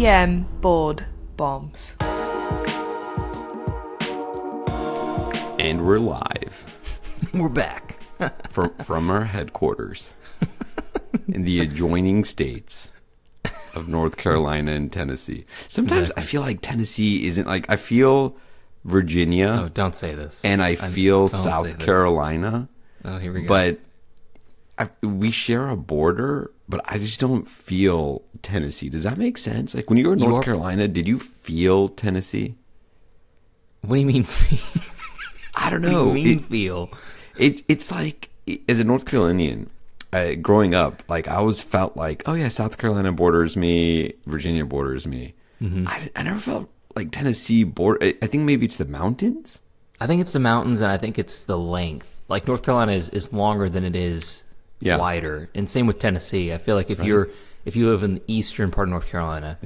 EM board bombs. And we're live. We're back. from our headquarters in the adjoining states of North Carolina and Tennessee. Sometimes I feel like Tennessee isn't like, I feel Virginia. Oh, don't say this. And I feel South Carolina. Oh, here we go. But we share a border, but I just don't feel Tennessee. Does that make sense? Like when you were in North Carolina, did you feel Tennessee? What do you mean? I don't know. What do you mean feel? It's like, as a North Carolinian, growing up, like I always felt like, oh yeah, South Carolina borders me, Virginia borders me. Mm-hmm. I never felt like Tennessee border. I think maybe it's the mountains. I think it's the mountains, and I think it's the length. Like North Carolina is longer than it is wider, and same with Tennessee. I feel like if you live in the eastern part of North Carolina,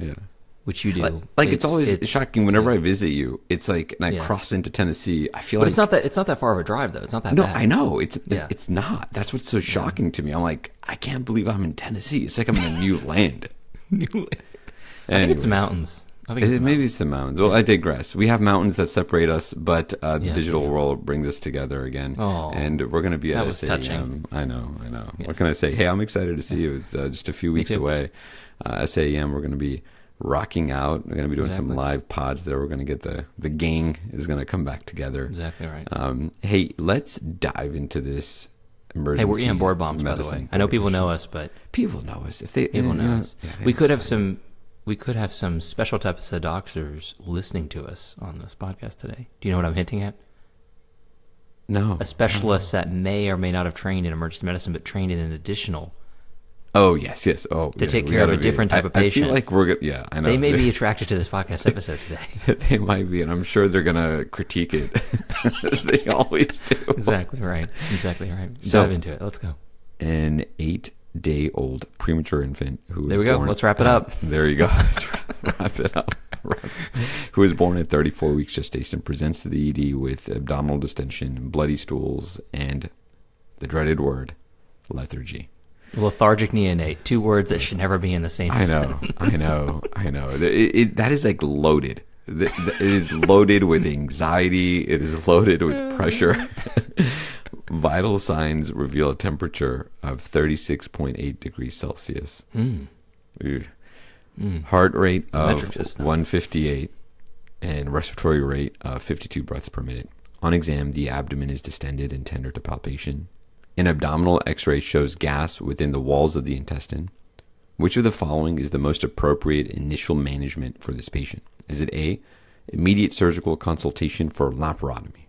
which you do, like it's always shocking whenever I visit you. It's like, and I cross into Tennessee, I feel like it's not that far of a drive though. It's not that bad. I know it's not. That's what's so shocking to me. I'm like, I can't believe I'm in Tennessee. It's like I'm in a new land. I think it's the mountains. Maybe it's the mountains. Well, I digress. We have mountains that separate us, but the digital world brings us together again. Oh, and we're going to be at SAEM. Touching. I know. Yes. What can I say? Hey, I'm excited to see you. It's just a few weeks away. SAEM, we're going to be rocking out. We're going to be doing some live pods there. We're going to get the gang is going to come back together. Exactly right. Hey, let's dive into this emergency. Hey, we're in board bombs, by the way. I know people know us, but people know us. If people know us, we could have some. We could have some special types of doctors listening to us on this podcast today. Do you know what I'm hinting at? No. A specialist that may or may not have trained in emergency medicine, but trained in an additional. Oh, yes. Oh, to take care of a different type of patient. I feel like we're good. Yeah, I know. They may be attracted to this podcast episode today. They might be, and I'm sure they're going to critique it, as they always do. Exactly right. So, dive into it. Let's go. An 8-day-old premature infant who was there we go. Born, let's wrap it up. There you go. Let's wrap it up. Who was born at 34 weeks gestation presents to the ED with abdominal distension, bloody stools, and the dreaded word, lethargy. Lethargic neonate. 2 words that should never be in the same sentence. I know. That is like loaded. It is loaded with anxiety. It is loaded with pressure. Vital signs reveal a temperature of 36.8 degrees Celsius. Heart rate of 158 and respiratory rate of 52 breaths per minute. On exam, the abdomen is distended and tender to palpation. An abdominal x-ray shows gas within the walls of the intestine. Which of the following is the most appropriate initial management for this patient? Is it A, immediate surgical consultation for laparotomy?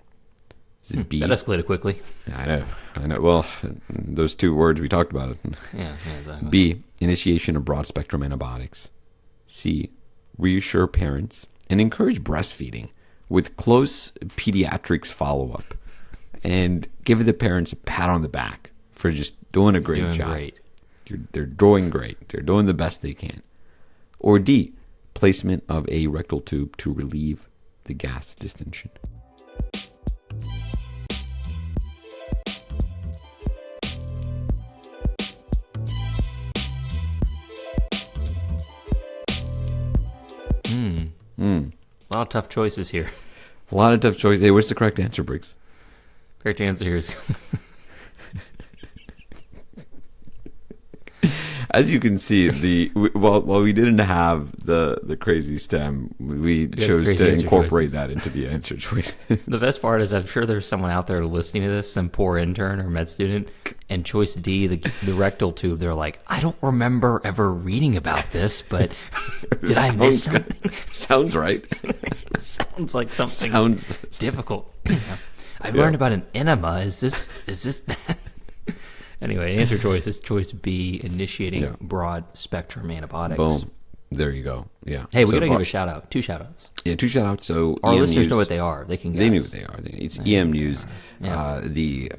Is it B? That escalated quickly. I know. Well, those 2 words, we talked about it. Yeah, exactly. B, initiation of broad-spectrum antibiotics. C, reassure parents and encourage breastfeeding with close pediatrics follow-up. And give the parents a pat on the back for just doing a great job. Great. They're doing great. They're doing the best they can. Or D, placement of a rectal tube to relieve the gas distension. A lot of tough choices here. A lot of tough choices. Hey, what's the correct answer, Briggs? Correct answer here is... As you can see, while we didn't have the crazy stem, we chose to incorporate that into the answer choice. The best part is I'm sure there's someone out there listening to this, some poor intern or med student, and choice D, the rectal tube, they're like, I don't remember ever reading about this, but did I miss something? Sounds right. Sounds like something difficult. I've learned about an enema. Is this that? Anyway, answer choice is choice B, initiating broad spectrum antibiotics. Boom. There you go. Yeah. Hey, we got to give a shout out. 2 shout outs. Yeah, 2 shout outs. So our EM listeners News, know what they are. They can guess. They knew what they are. It's EM News. Yeah. The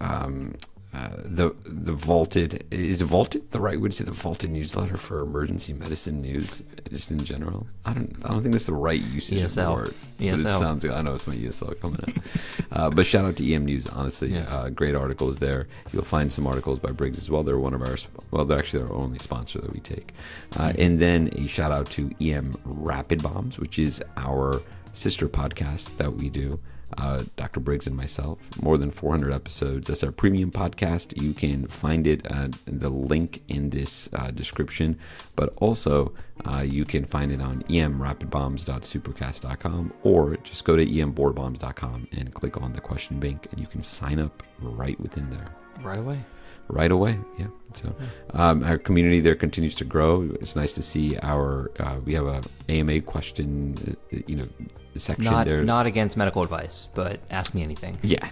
the vaulted, is vaulted the right way to say, the vaulted newsletter for emergency medicine news, just in general? I don't think that's the right usage of the word. But it sounds good. I know it's my ESL coming out. But shout out to EM News, honestly. Yes. Great articles there. You'll find some articles by Briggs as well. They're one of they're actually our only sponsor that we take. And then a shout out to EM Rapid Bombs, which is our sister podcast that we do. Dr. Briggs and myself, more than 400 episodes. That's our premium podcast. You can find it the link in this description, but also you can find it on emrapidbombs.supercast.com, or just go to emboardbombs.com and click on the question bank, and you can sign up right within there. Right away, yeah. So our community there continues to grow. It's nice to see we have a AMA question, section there. Not against medical advice, but ask me anything. Yeah,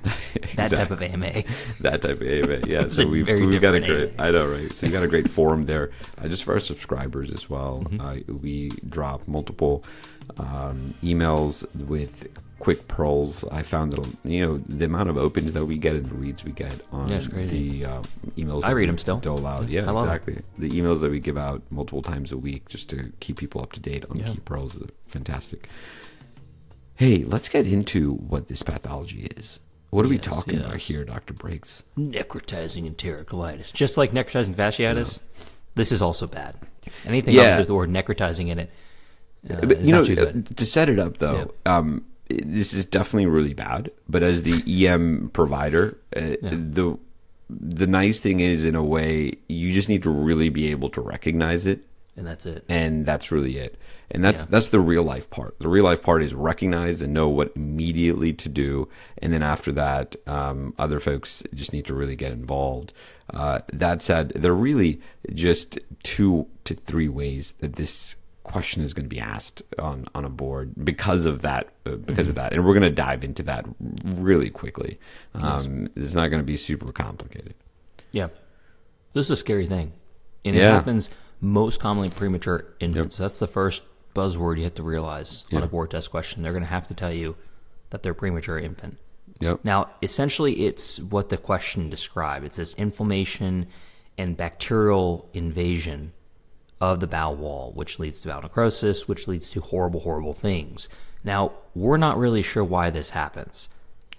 that type of AMA. That type of AMA, yeah. So we've got a great, I know, right? So we got a great forum there, just for our subscribers as well. We drop multiple emails with quick pearls. I found that the amount of opens that we get and the reads we get on the emails. I read them still. Dole out. Yeah, exactly. The emails that we give out multiple times a week just to keep people up to date on key pearls are fantastic. Hey, let's get into what this pathology is. What are we talking about here, Dr. Briggs? Necrotizing enterocolitis. Just like necrotizing fasciitis, this is also bad. Anything else with the word necrotizing in it but, is not too good. To set it up, though, this is definitely really bad. But as the EM provider, the nice thing is, in a way, you just need to really be able to recognize it. And that's it. And that's really it. And that's the real life part. The real life part is recognize and know what immediately to do. And then after that, other folks just need to really get involved. That said, there are really just 2 to 3 ways that this question is going to be asked on a board because of that. And we're going to dive into that really quickly. It's not going to be super complicated. Yeah. This is a scary thing. And it happens most commonly in premature infants. So that's the first buzzword you have to realize on a board test question. They're going to have to tell you that they're a premature infant. Now, essentially, it's what the question describes. It says inflammation and bacterial invasion of the bowel wall, which leads to bowel necrosis, which leads to horrible, horrible things. Now, we're not really sure why this happens.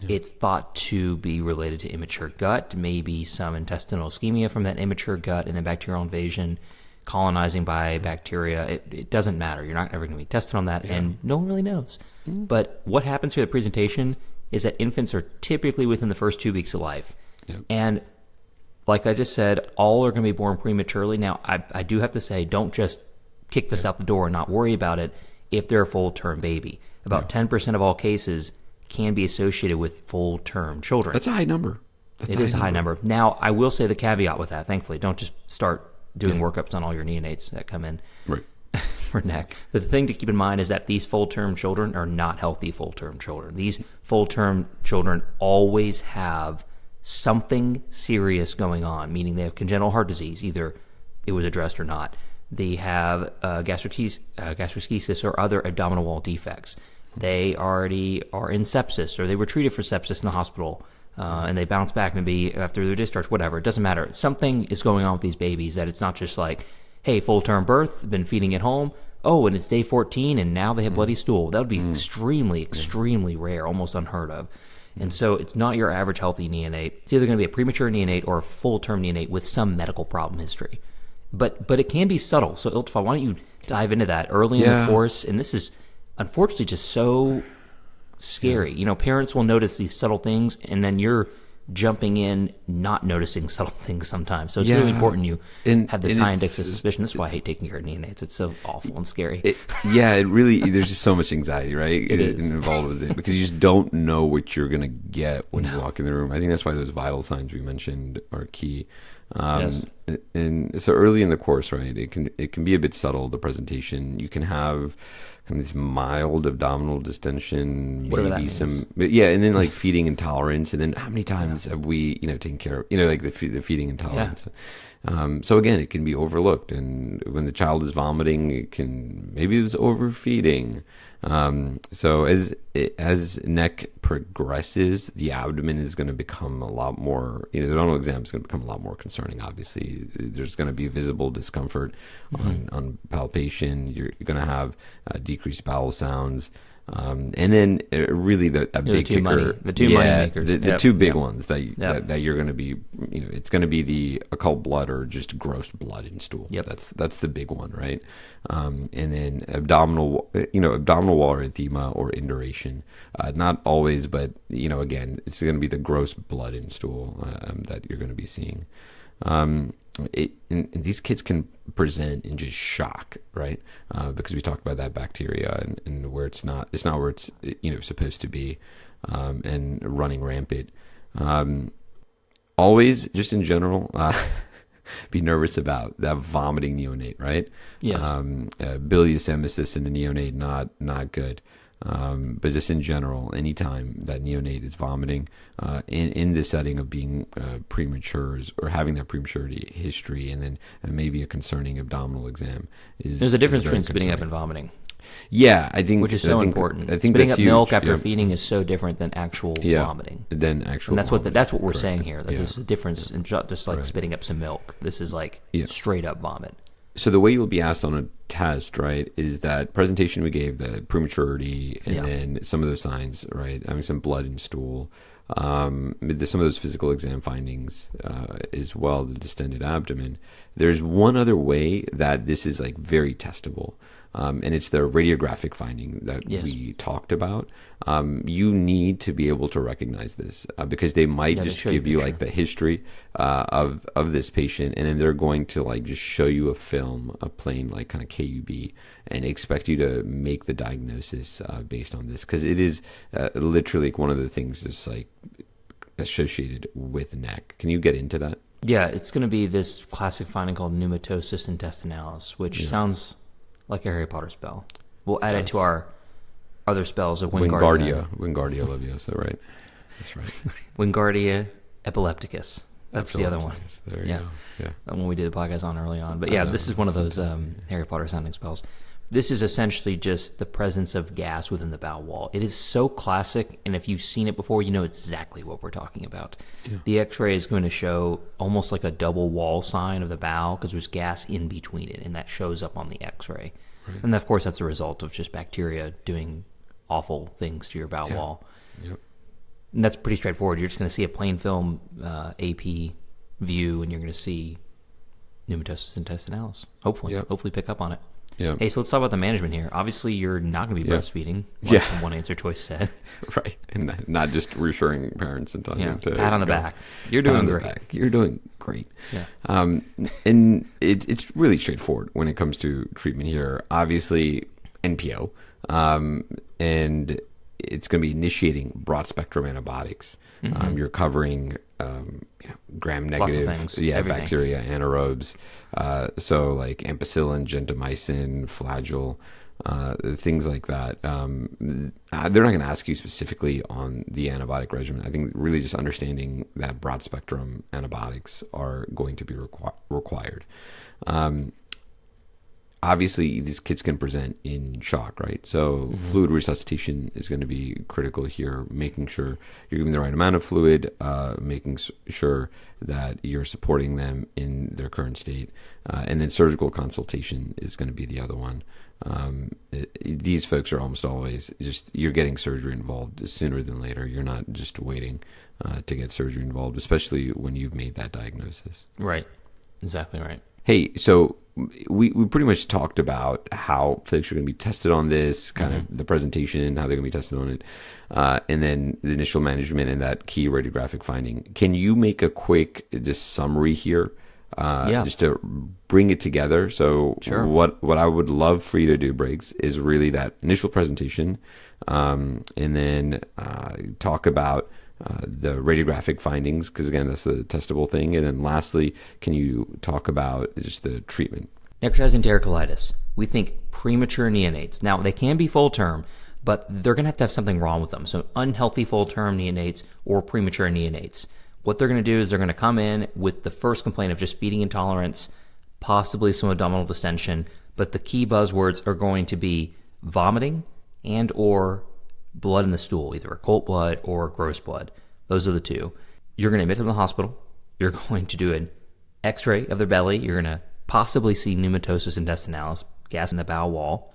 It's thought to be related to immature gut, maybe some intestinal ischemia from that immature gut, and then bacterial invasion, colonizing by bacteria. It doesn't matter. You're not ever going to be tested on that, and no one really knows. But what happens through the presentation is that infants are typically within the first 2 weeks of life. And like I just said, all are going to be born prematurely. Now, I do have to say, don't just kick this out the door and not worry about it if they're a full-term baby. About 10% of all cases can be associated with full-term children. That's a high number. It is a high number. Now, I will say the caveat with that, thankfully. Don't just start doing workups on all your neonates that come in for NEC. The thing to keep in mind is that these full-term children are not healthy full-term children. These full-term children always have something serious going on, meaning they have congenital heart disease, either it was addressed or not. They have gastroschisis or other abdominal wall defects. They already are in sepsis, or they were treated for sepsis in the hospital, and they bounce back maybe after their discharge, whatever. It doesn't matter. Something is going on with these babies that it's not just like, hey, full-term birth, been feeding at home, and it's day 14, and now they have bloody stool. That would be extremely, extremely rare, almost unheard of. And so it's not your average healthy neonate. It's either going to be a premature neonate or a full-term neonate with some medical problem history. But it can be subtle. So Iltfa, why don't you dive into that early in the course? And this is unfortunately just so scary. Parents will notice these subtle things, and then you're jumping in, not noticing subtle things sometimes. So it's really important you have this high index of suspicion. That's why I hate taking care of neonates. It's so awful and scary. It really, there's just so much anxiety, right? Involved with it, because you just don't know what you're going to get when you walk in the room. I think that's why those vital signs we mentioned are key. And so early in the course, right, it can be a bit subtle, the presentation. You can have kind of this mild abdominal distension, whatever maybe that means. and then like feeding intolerance, and then how many times have we taken care of like the feeding intolerance. So again, it can be overlooked, and when the child is vomiting, maybe it was overfeeding. So as neck progresses, the abdomen is going to become a lot more, the abdominal exam is going to become a lot more concerning. Obviously, there's going to be visible discomfort on palpation. You're going to have decreased bowel sounds. And then really a big kicker, the two money makers, the two big ones that you're going to be, it's going to be the occult blood or just gross blood in stool. Yep. That's the big one, right? And then abdominal wall erythema or induration. Not always, but again, it's going to be the gross blood in stool that you're going to be seeing. And these kids can present in just shock, right? Because we talked about that bacteria and where it's not where it's supposed to be, and running rampant. Always, just in general, be nervous about that vomiting neonate, right? Yes. Bilious emesis in a neonate, not good. But just in general, anytime that neonate is vomiting, in the setting of being premature or having that prematurity history, and then maybe a concerning abdominal exam there's a difference between spitting up and vomiting. Yeah, I think, which is so important. I think spitting up huge. milk after feeding is so different than actual vomiting. And that's what we're saying here. There's a difference in just like spitting up some milk. This is like straight up vomit. So the way you'll be asked on a test, right, is that presentation we gave, the prematurity, and then some of those signs, right, having some blood in stool, some of those physical exam findings as well, the distended abdomen. There's one other way that this is like very testable, and it's the radiographic finding that we talked about. You need to be able to recognize this because they might just give you like the history of this patient, and then they're going to like just show you a film, a plain like kind of KUB, and expect you to make the diagnosis based on this, because it is literally one of the things that's like associated with neck. Can you get into that? Yeah, it's going to be this classic finding called pneumatosis intestinalis, which sounds like a Harry Potter spell. We'll add it to our other spells of Wingardia. Wingardia Leviosa, right? That's right. Wingardia epilepticus. That's the other one. There you go. Yeah. The one we did a podcast on early on. But this is one of those Harry Potter sounding spells. This is essentially just the presence of gas within the bowel wall. It is so classic, and if you've seen it before, you know exactly what we're talking about. Yeah. The X-ray is going to show almost like a double wall sign of the bowel because there's gas in between it, and that shows up on the X-ray. Right. And of course, that's a result of just bacteria doing awful things to your bowel wall. Yep. And that's pretty straightforward. You're just going to see a plain film AP view, and you're going to see pneumatosis intestinalis. Hopefully pick up on it. Yeah. Hey, so let's talk about the management here. Obviously, you're not going to be breastfeeding, like one answer choice said. Right. And not just reassuring parents and telling them to pat on the back. You're doing great. You're doing great. Yeah. And it's really straightforward when it comes to treatment here. Obviously, NPO. And it's going to be initiating broad spectrum antibiotics. Mm-hmm. You're covering gram-negative, bacteria, anaerobes. So like ampicillin, gentamicin, Flagyl, things like that. They're not going to ask you specifically on the antibiotic regimen. I think really just understanding that broad spectrum antibiotics are going to be required. Obviously, these kids can present in shock, right? So fluid resuscitation is going to be critical here, making sure you're giving the right amount of fluid, making sure that you're supporting them in their current state. And then surgical consultation is going to be the other one. These folks are almost always just, you're getting surgery involved sooner than later. You're not just waiting to get surgery involved, especially when you've made that diagnosis. Right. Exactly right. Hey, so we pretty much talked about how folks are going to be tested on this, kind of the presentation, how they're going to be tested on it, and then the initial management and that key radiographic finding. Can you make a quick just summary here, just to bring it together? So what I would love for you to do, Briggs, is really that initial presentation, and then talk about the radiographic findings, because again, that's the testable thing. And then lastly, can you talk about just the treatment? Necrotizing enterocolitis. We think premature neonates. Now, they can be full term, but they're going to have something wrong with them. So unhealthy full term neonates or premature neonates. What they're going to do is they're going to come in with the first complaint of just feeding intolerance, possibly some abdominal distension, but the key buzzwords are going to be vomiting, and or blood in the stool, either occult blood or gross blood. Those are the two. You're going to admit them to the hospital. You're going to do an x-ray of their belly. You're going to possibly see pneumatosis intestinalis, gas in the bowel wall.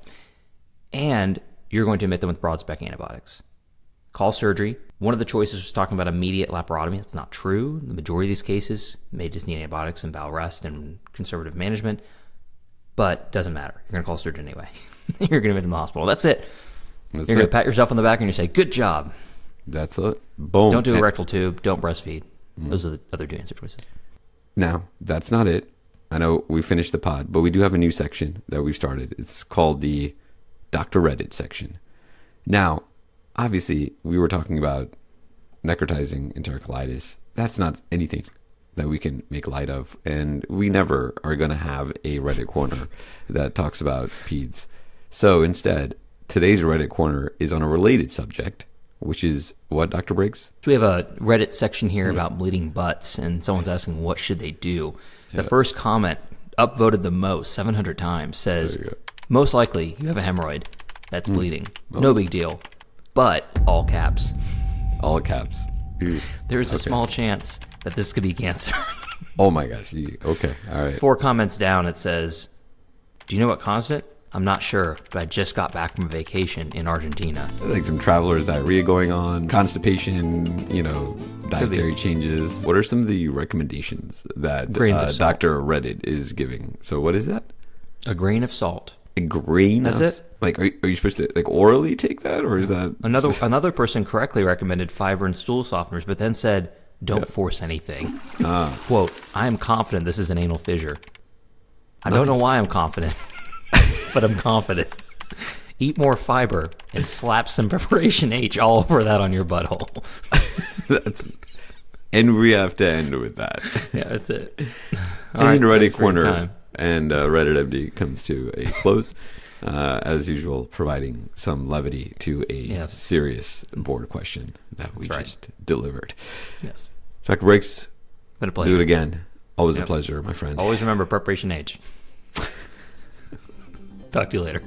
And you're going to admit them with broad-spec antibiotics. Call surgery. One of the choices was talking about immediate laparotomy. That's not true. The majority of these cases may just need antibiotics and bowel rest and conservative management. But doesn't matter. You're going to call surgeon anyway. You're going to admit them to the hospital. That's it. You're going to pat yourself on the back and you say, good job. That's it. Boom. Don't do a rectal tube. Don't breastfeed. Those are the other two answer choices. Now, that's not it. I know we finished the pod, but we do have a new section that we've started. It's called the Dr. Reddit section. Now, obviously, we were talking about necrotizing enterocolitis. That's not anything that we can make light of. And we never are going to have a Reddit corner that talks about peds. So instead, today's Reddit corner is on a related subject, which is what, Dr. Briggs? So we have a Reddit section here about bleeding butts, and someone's asking what should they do. The first comment, upvoted the most, 700 times, says, most likely you have a hemorrhoid that's bleeding. No big deal. But, all caps. All caps. There's a small chance that this could be cancer. Oh my gosh. Okay. All right. 4 comments down, it says, do you know what caused it? I'm not sure, but I just got back from a vacation in Argentina. Like some traveler's diarrhea going on, constipation, dietary changes. What are some of the recommendations that Dr. Reddit is giving? So what is that? A grain of salt. A grain? That's it. Like, are you supposed to orally take that, or is that another person correctly recommended fiber and stool softeners, but then said, "Don't force anything." Quote: "I am confident this is an anal fissure. I don't know why I'm confident, but I'm confident. Eat more fiber and slap some preparation H all over that on your butthole." And we have to end with that. Yeah, that's it. All right, Reddit Corner and Reddit MD comes to a close. As usual, providing some levity to a serious board question that we just delivered. Yes. Dr. Briggs, been a pleasure. Do it again. Always a pleasure, my friend. Always remember preparation H. Talk to you later.